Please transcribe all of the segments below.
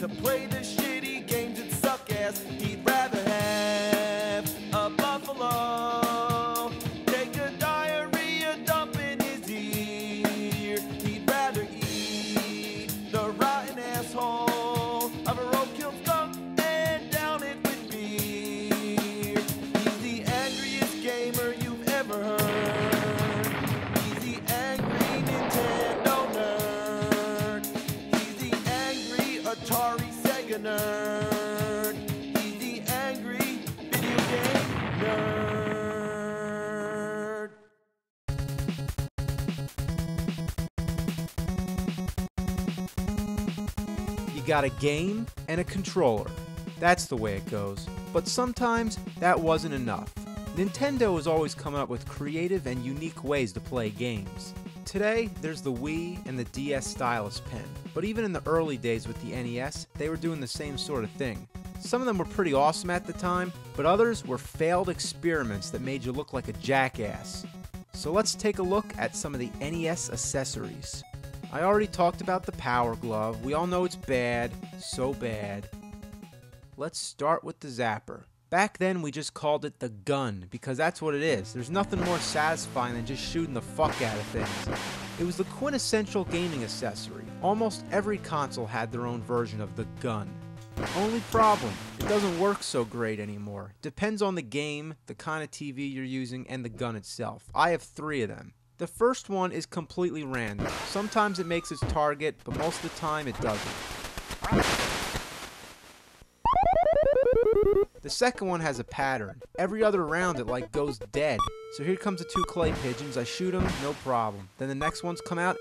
to play the shitty games that suck ass. He'd rather have a buffalo take a diarrhea dump in his ear. He'd rather eat the rotten asshole of a roadkill skunk and down it with beer. He's the angriest gamer you've ever heard. He's the angry Nintendo nerd. He's the angry Atari Sega nerd. He's the angry video game nerd. You got a game and a controller. That's the way it goes. But sometimes that wasn't enough. Nintendo is always coming up with creative and unique ways to play games. Today, there's the Wii and the DS stylus pen. But even in the early days with the NES, they were doing the same sort of thing. Some of them were pretty awesome at the time, but others were failed experiments that made you look like a jackass. So let's take a look at some of the NES accessories. I already talked about the Power Glove. We all know it's bad, so bad. Let's start with the Zapper. Back then we just called it the gun, because that's what it is. There's nothing more satisfying than just shooting the fuck out of things. It was the quintessential gaming accessory. Almost every console had their own version of the gun. Only problem, it doesn't work so great anymore. Depends on the game, the kind of TV you're using, and the gun itself. I have 3 of them. The first one is completely random. Sometimes it makes its target, but most of the time it doesn't. The second one has a pattern. Every other round it like goes dead. So here comes the 2 clay pigeons. I shoot them, no problem. Then the next ones come out.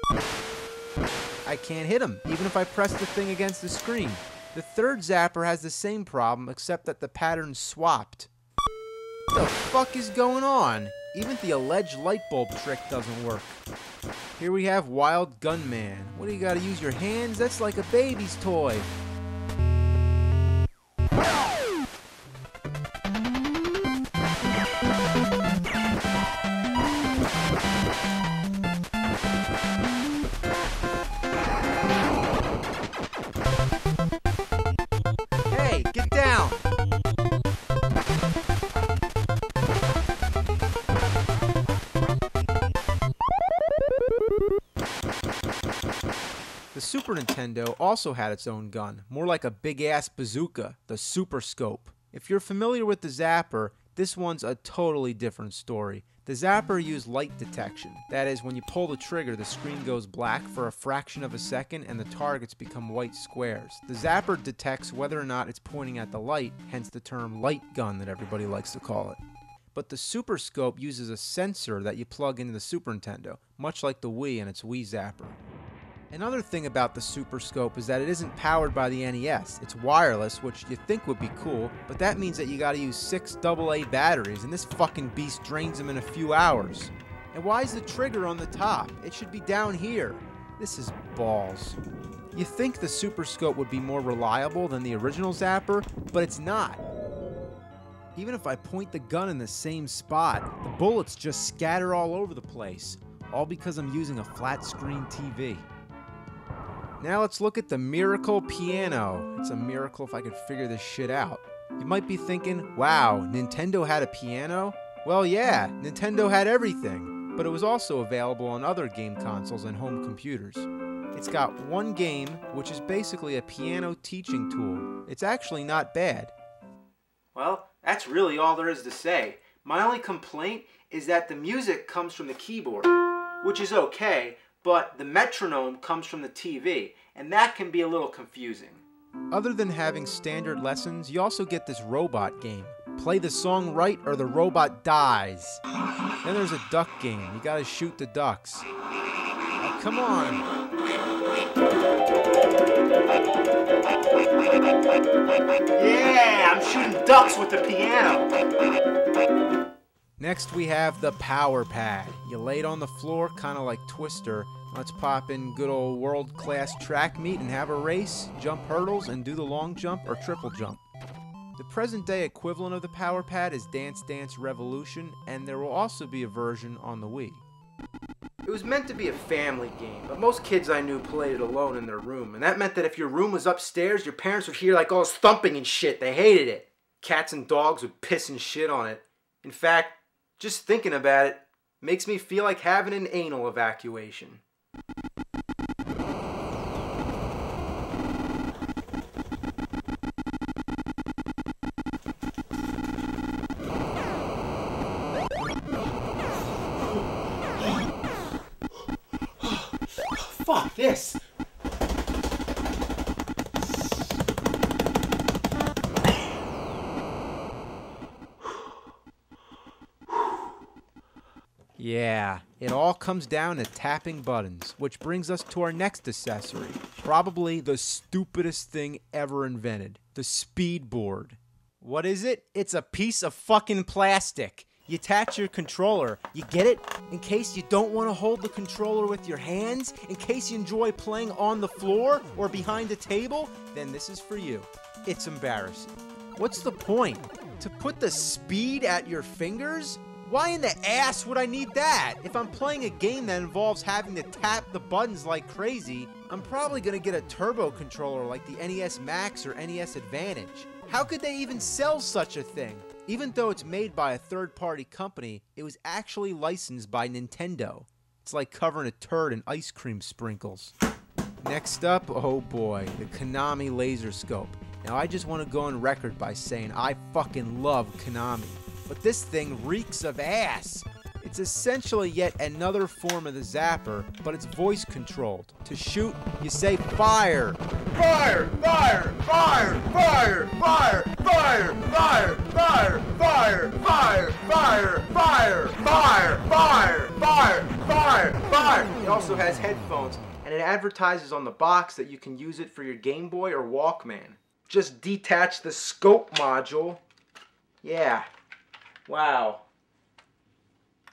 I can't hit them, even if I press the thing against the screen. The third Zapper has the same problem, except that the pattern's swapped. What the fuck is going on? Even the alleged light bulb trick doesn't work. Here we have Wild Gunman. What do you gotta use your hands? That's like a baby's toy. Hey, get down! The Super Nintendo also had its own gun, more like a big-ass bazooka, the Super Scope. If you're familiar with the Zapper, this one's a totally different story. The Zapper used light detection. That is, when you pull the trigger, the screen goes black for a fraction of a second and the targets become white squares. The Zapper detects whether or not it's pointing at the light, hence the term light gun that everybody likes to call it. But the Super Scope uses a sensor that you plug into the Super Nintendo, much like the Wii and its Wii Zapper. Another thing about the Super Scope is that it isn't powered by the NES. It's wireless, which you think would be cool, but that means that you gotta use 6 AA batteries, and this fucking beast drains them in a few hours. And why is the trigger on the top? It should be down here. This is balls. You think the Super Scope would be more reliable than the original Zapper, but it's not. Even if I point the gun in the same spot, the bullets just scatter all over the place, all because I'm using a flat screen TV. Now let's look at the Miracle Piano. It's a miracle if I could figure this shit out. You might be thinking, wow, Nintendo had a piano? Well, yeah, Nintendo had everything, but it was also available on other game consoles and home computers. It's got one game, which is basically a piano teaching tool. It's actually not bad. Well, that's really all there is to say. My only complaint is that the music comes from the keyboard, which is okay, but the metronome comes from the TV, and that can be a little confusing. Other than having standard lessons, you also get this robot game. Play the song right or the robot dies. Then there's a duck game. You gotta shoot the ducks. Oh, come on. Yeah, I'm shooting ducks with the piano. Next we have the Power Pad. You lay it on the floor, kind of like Twister. Let's pop in good old world-class track meet and have a race, jump hurdles, and do the long jump or triple jump. The present-day equivalent of the Power Pad is Dance Dance Revolution, and there will also be a version on the Wii. It was meant to be a family game, but most kids I knew played it alone in their room, and that meant that if your room was upstairs, your parents would hear like all this thumping and shit. They hated it. Cats and dogs would piss and shit on it. In fact, just thinking about it makes me feel like having an anal evacuation. Fuck this! Yeah, it all comes down to tapping buttons, which brings us to our next accessory. Probably the stupidest thing ever invented, the speed board. What is it? It's a piece of fucking plastic. You attach your controller. You get it? In case you don't want to hold the controller with your hands, in case you enjoy playing on the floor or behind a table, then this is for you. It's embarrassing. What's the point? To put the speed at your fingers? Why in the ass would I need that? If I'm playing a game that involves having to tap the buttons like crazy, I'm probably gonna get a turbo controller like the NES Max or NES Advantage. How could they even sell such a thing? Even though it's made by a third-party company, it was actually licensed by Nintendo. It's like covering a turd in ice cream sprinkles. Next up, oh boy, the Konami Laser Scope. Now I just want to go on record by saying I fucking love Konami. But this thing reeks of ass. It's essentially yet another form of the Zapper, but it's voice controlled. To shoot, you say fire. Fire! Fire! Fire! Fire! Fire! Fire! Fire! Fire! Fire! Fire! Fire! Fire! Fire! Fire! Fire! Fire! Fire! It also has headphones, and it advertises on the box that you can use it for your Game Boy or Walkman. Just detach the scope module. Yeah. Wow.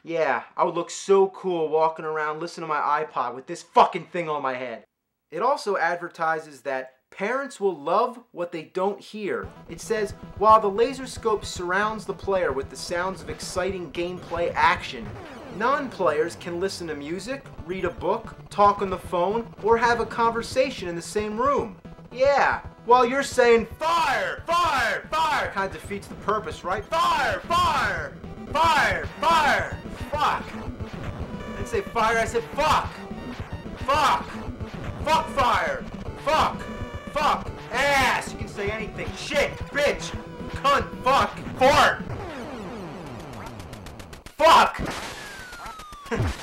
Yeah, I would look so cool walking around listening to my iPod with this fucking thing on my head. It also advertises that parents will love what they don't hear. It says, while the laser scope surrounds the player with the sounds of exciting gameplay action, non-players can listen to music, read a book, talk on the phone, or have a conversation in the same room. Yeah, while you're saying, fire, fire, fire, kind of defeats the purpose, right? Fire, fire, fire, fire, fuck. I didn't say fire, I said fuck. Fuck. Fuck fire. Fuck. Fuck. Ass. You can say anything. Shit. Bitch. Cunt. Fuck. Fart. Fuck.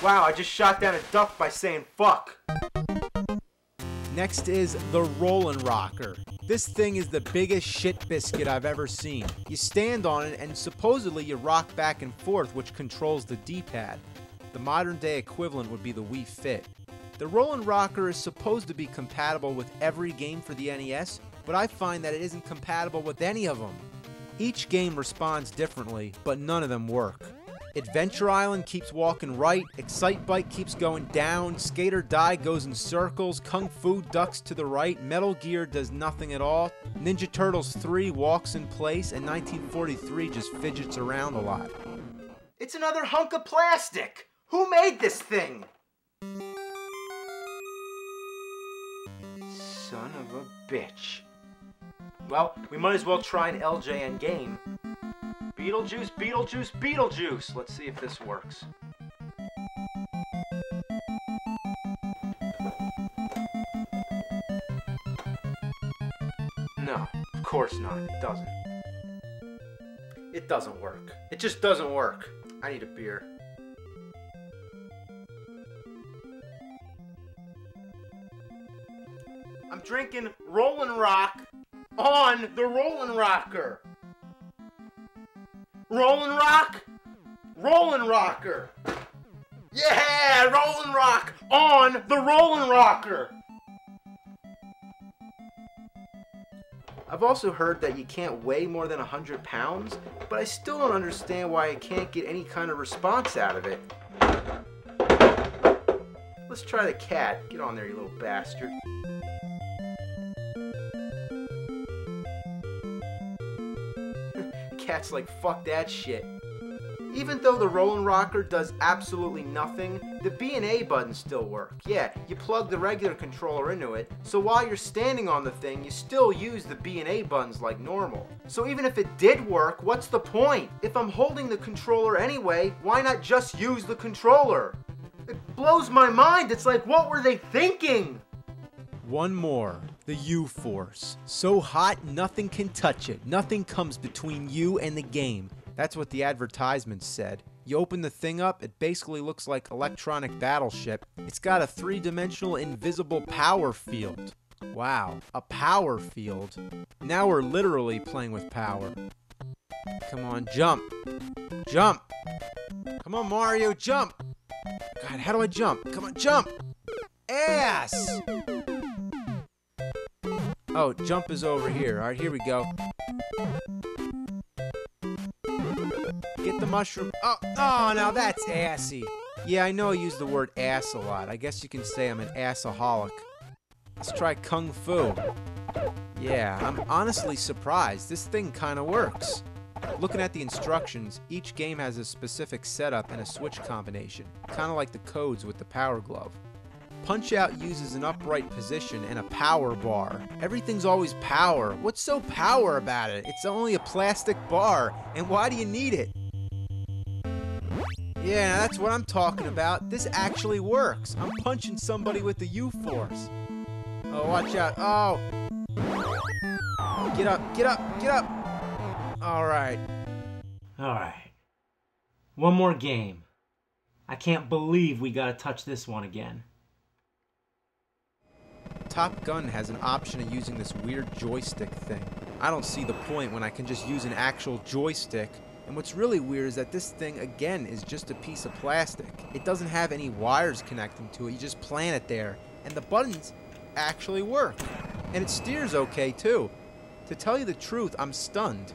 Wow, I just shot down a duck by saying fuck. Next is the Rollin Rocker. This thing is the biggest shit biscuit I've ever seen. You stand on it and supposedly you rock back and forth, which controls the D-pad. The modern day equivalent would be the Wii Fit. The Rollin Rocker is supposed to be compatible with every game for the NES, but I find that it isn't compatible with any of them. Each game responds differently, but none of them work. Adventure Island keeps walking right, Excite Bike keeps going down, Skate or Die goes in circles, Kung Fu ducks to the right, Metal Gear does nothing at all, Ninja Turtles 3 walks in place, and 1943 just fidgets around a lot. It's another hunk of plastic! Who made this thing? Son of a bitch. Well, we might as well try an LJN game. Beetlejuice, Beetlejuice, Beetlejuice! Let's see if this works. No, of course not. It doesn't. It doesn't work. It just doesn't work. I need a beer. I'm drinking Rollin Rock on the Rollin Rocker. Rollin Rock, Rollin Rocker. Yeah, Rollin Rock on the Rollin Rocker. I've also heard that you can't weigh more than 100 pounds, but I still don't understand why I can't get any kind of response out of it. Let's try the cat. Get on there, you little bastard. Cat's like, fuck that shit. Even though the Rollin Rocker does absolutely nothing, the B and A buttons still work. Yeah, you plug the regular controller into it, so while you're standing on the thing, you still use the B and A buttons like normal. So even if it did work, what's the point? If I'm holding the controller anyway, why not just use the controller? It blows my mind. It's like, what were they thinking? One more. The UForce. So hot, nothing can touch it. Nothing comes between you and the game. That's what the advertisement said. You open the thing up, it basically looks like electronic battleship. It's got a three-dimensional invisible power field. Wow, a power field. Now we're literally playing with power. Come on, jump. Jump. Come on, Mario, jump. God, how do I jump? Come on, jump. Ass. Oh, jump is over here. All right, here we go. Get the mushroom. Oh, now that's assy. Yeah, I know I use the word ass a lot. I guess you can say I'm an assaholic. Let's try Kungfu. Yeah, I'm honestly surprised. This thing kind of works. Looking at the instructions, each game has a specific setup and a switch combination, kind of like the codes with the Power Glove. Punch-Out uses an upright position and a power bar. Everything's always power. What's so power about it? It's only a plastic bar, and why do you need it? Yeah, that's what I'm talking about. This actually works. I'm punching somebody with the UForce. Oh, watch out. Oh. Get up, get up, get up. Alright. Alright. One more game. I can't believe we gotta touch this one again. Top Gun has an option of using this weird joystick thing. I don't see the point when I can just use an actual joystick. And what's really weird is that this thing, again, is just a piece of plastic. It doesn't have any wires connecting to it. You just plant it there. And the buttons actually work. And it steers okay, too. To tell you the truth, I'm stunned.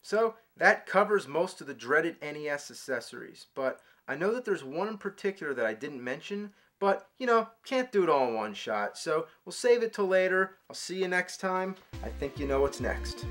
So that covers most of the dreaded NES accessories, but I know that there's one in particular that I didn't mention, but, you know, can't do it all in one shot, so we'll save it till later. I'll see you next time. I think you know what's next.